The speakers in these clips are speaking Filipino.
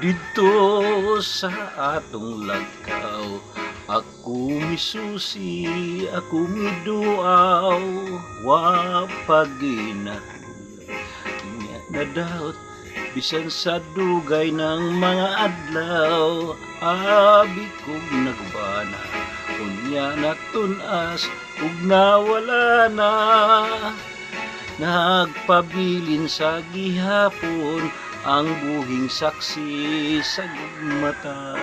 Dito sa atong lagkaw, ako misusi, ako miduaw, wa paginahula. Nya na daot, bisan sa dugay ng mga adlaw, abi kong nagbana, unya natunas, ug nawala na. Nagpabilin sa gihapon, ang buhing saksi sa gugmata.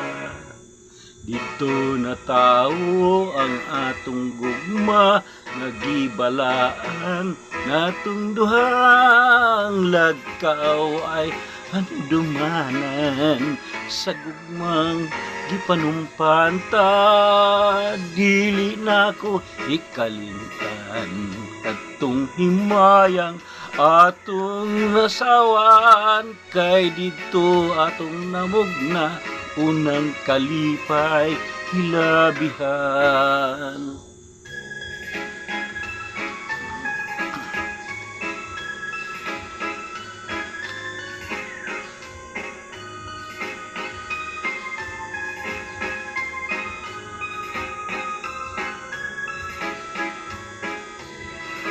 Dito na tao ang atong gugma, nagibalaan natong duhang lagkaw ay handumanan sa gugmang gipanumpan ta. Dili nako ikalimtan atong himayang atong nasawan, kay dito atong namugna unang kalipay hilabihan.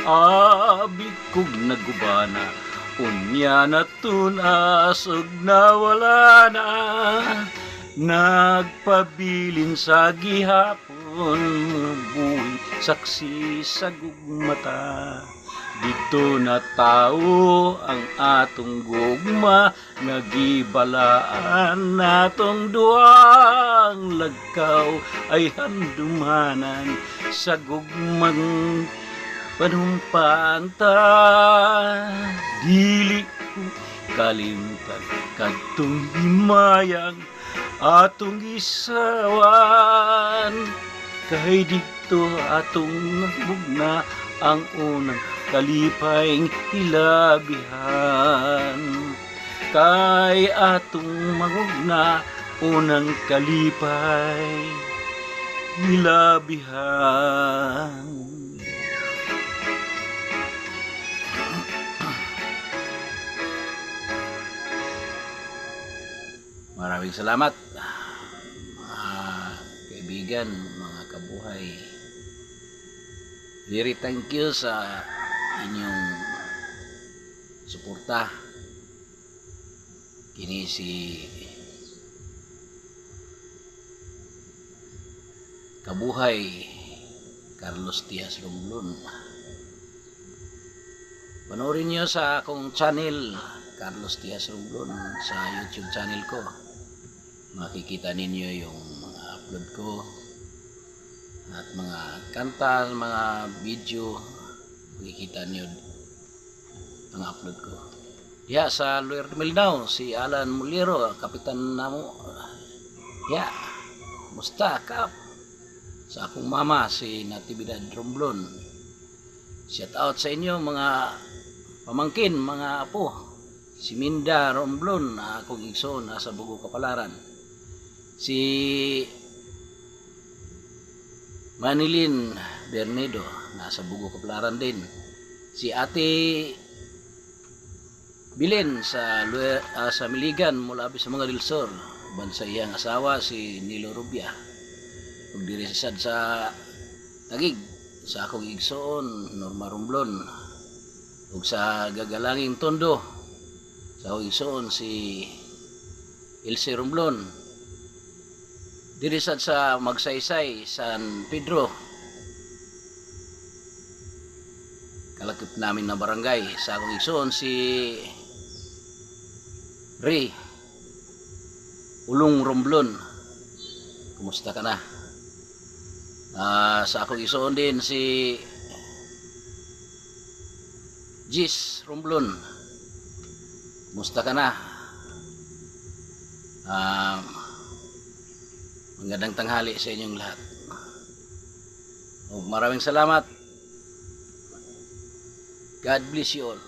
Abi kog nagubana, unya natunas ug nawala na. Nagpabilin sa gihapon, buhi saksi sa gugmata. Dito na tao ang atong gugma, nagibalaan natong duang lagkaw ay handumanan sa gugmang panumpan ta. Dili ko kalimtan kadtong himayang atong isawan, kay dito atong nagmugna ang unang kalipayng hilabihan. Kay atong magugna unang kalipay hilabihan. Maraming salamat, mga kaibigan, mga kabuhay. Very thank you sa inyong suporta. Kini si Kabuhay Carlos Diaz Romblon. Panoorin niyo sa akong channel, Carlos Diaz Romblon, sa YouTube channel ko. Makikita ninyo yung mga upload ko at mga kanta, mga video, makikita niyo ang upload ko. Ya, sa Lower Milnao, si Alan Mulero, kapitan namo. Ya, musta kap? Sa akong mama, si Natividad Romblon. Shout out sa inyo mga pamangkin, mga apo. Si Minda Romblon, akong igsoon, nasa Bugo Kapalaran. Si Manilin Bernedo, nasa Bugo Kapalaran din. Si Ate Bilen sa Miligan, mula sa mga Dilsor. Uban sa iyang asawa, si Nilo Rubia. Ug diri sa Tagig, sa akong igsoon, Norma Romblon. Ug sa Gagalanging Tondo, sa akong igsoon, si Ilse Romblon. Diri sa Magsaysay, San Pedro, kalakip namin na barangay, sa akong igsoon, si Ray Ulong Romblon. Kumusta ka na? Sa akong igsoon din si Gis Romblon. Kumusta ka na? Magandang tanghali sa inyong lahat. Maraming salamat. God bless you all.